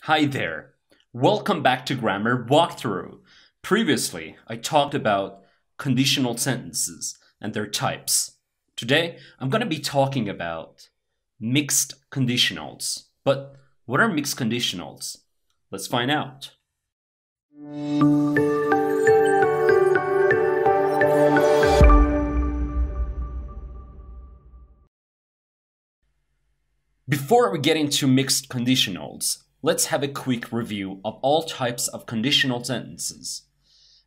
Hi there. Welcome back to Grammar Walkthrough. Previously, I talked about conditional sentences and their types. Today, I'm going to be talking about mixed conditionals. But what are mixed conditionals? Let's find out. Before we get into mixed conditionals, let's have a quick review of all types of conditional sentences.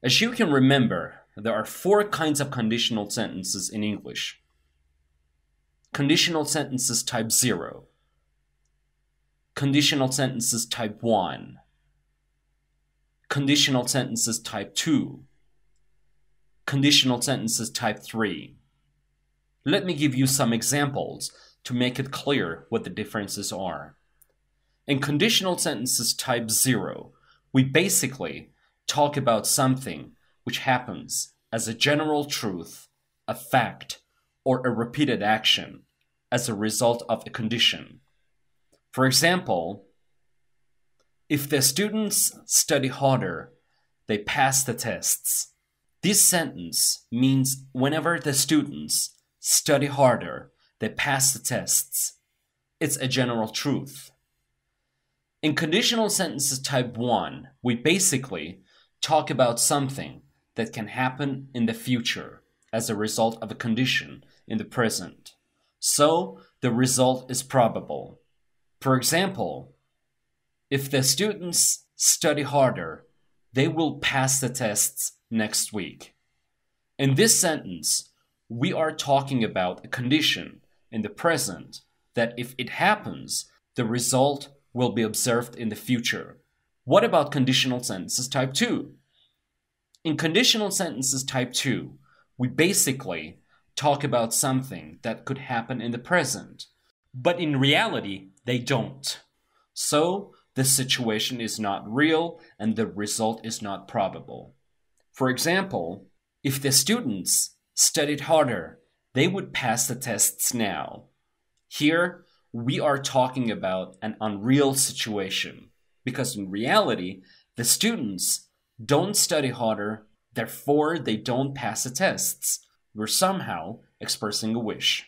As you can remember, there are four kinds of conditional sentences in English. Conditional sentences type 0, conditional sentences type 1, conditional sentences type 2, conditional sentences type 3. Let me give you some examples to make it clear what the differences are. In conditional sentences type 0, we basically talk about something which happens as a general truth, a fact, or a repeated action as a result of a condition. For example, if the students study harder, they pass the tests. This sentence means whenever the students study harder, they pass the tests. It's a general truth. In conditional sentences type 1, we basically talk about something that can happen in the future as a result of a condition in the present. So, the result is probable. For example, if the students study harder, they will pass the tests next week. In this sentence, we are talking about a condition in the present that if it happens, the result will be observed in the future. What about conditional sentences type 2? In conditional sentences type 2, we basically talk about something that could happen in the present, but in reality, they don't. So, the situation is not real and the result is not probable. For example, if the students studied harder, they would pass the tests now. Here, we are talking about an unreal situation because in reality, the students don't study harder, therefore they don't pass the tests. We're somehow expressing a wish.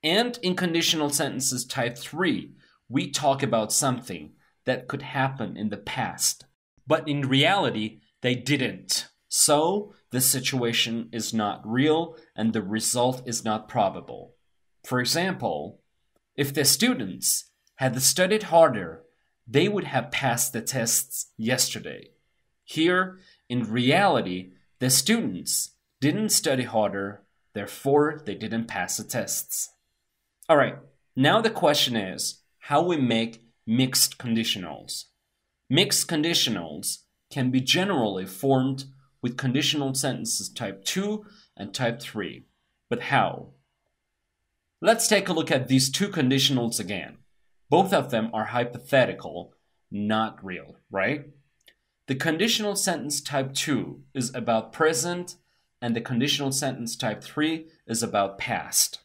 And in conditional sentences type 3, we talk about something that could happen in the past, but in reality, they didn't. So, the situation is not real and the result is not probable. For example, if the students had studied harder, they would have passed the tests yesterday. Here, in reality, the students didn't study harder, therefore they didn't pass the tests. Alright, now the question is how we make mixed conditionals. Mixed conditionals can be generally formed with conditional sentences type 2 and type 3. But how? Let's take a look at these two conditionals again. Both of them are hypothetical, not real, right? The conditional sentence type 2 is about present, and the conditional sentence type 3 is about past.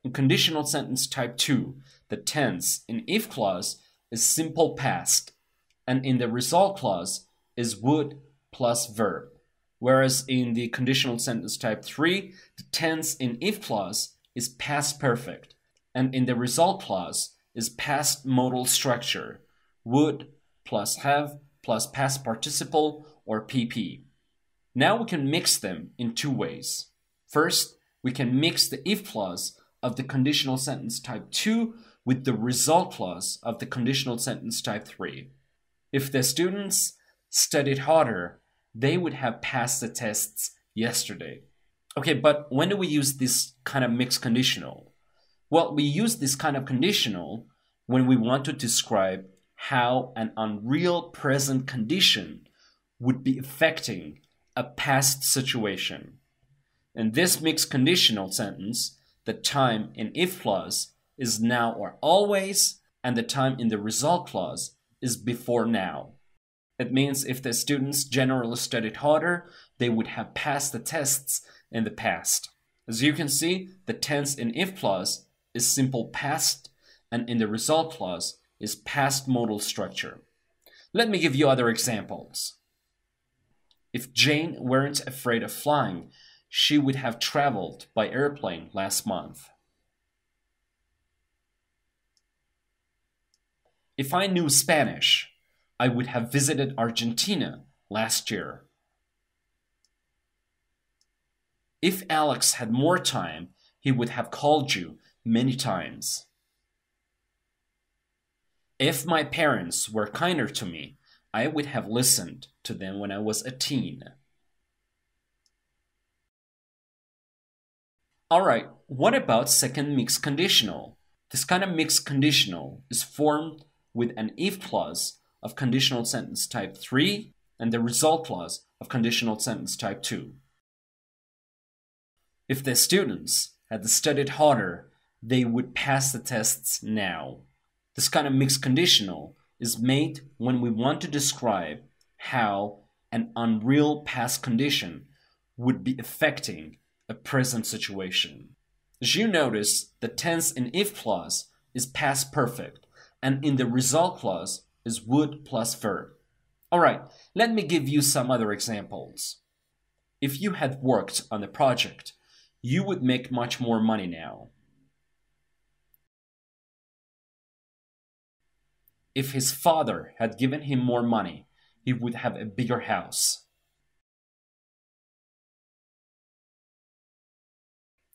In conditional sentence type 2, the tense in if clause is simple past, and in the result clause is would plus verb. Whereas in the conditional sentence type 3, the tense in if clause is past perfect, and in the result clause is past modal structure, would plus have plus past participle or PP. Now we can mix them in two ways. First, we can mix the if clause of the conditional sentence type 2 with the result clause of the conditional sentence type 3. If the students studied harder, they would have passed the tests yesterday. Okay, but when do we use this kind of mixed conditional? Well, we use this kind of conditional when we want to describe how an unreal present condition would be affecting a past situation. In this mixed conditional sentence, the time in if clause is now or always, and the time in the result clause is before now. It means if the students generally studied harder, they would have passed the tests in the past. As you can see, the tense in if clause is simple past, and in the result clause is past modal structure. Let me give you other examples. If Jane weren't afraid of flying, she would have traveled by airplane last month. If I knew Spanish, I would have visited Argentina last year. If Alex had more time, he would have called you many times. If my parents were kinder to me, I would have listened to them when I was a teen. Alright, what about second mixed conditional? This kind of mixed conditional is formed with an if clause of conditional sentence type 3 and the result clause of conditional sentence type 2. If the students had studied harder, they would pass the tests now. This kind of mixed conditional is made when we want to describe how an unreal past condition would be affecting a present situation. As you notice, the tense in if clause is past perfect, and in the result clause is would plus verb. Alright, let me give you some other examples. If you had worked on the project, you would make much more money now. If his father had given him more money, he would have a bigger house.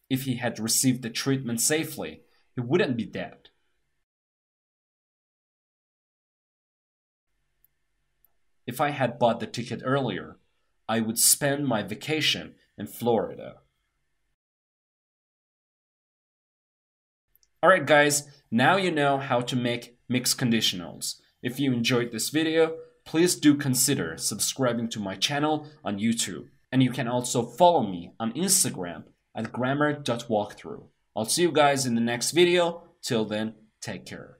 If he had received the treatment safely, he wouldn't be dead. If I had bought the ticket earlier, I would spend my vacation in Florida. Alright guys, now you know how to make mixed conditionals. If you enjoyed this video, please do consider subscribing to my channel on YouTube. And you can also follow me on Instagram at grammar.walkthrough. I'll see you guys in the next video. Till then, take care.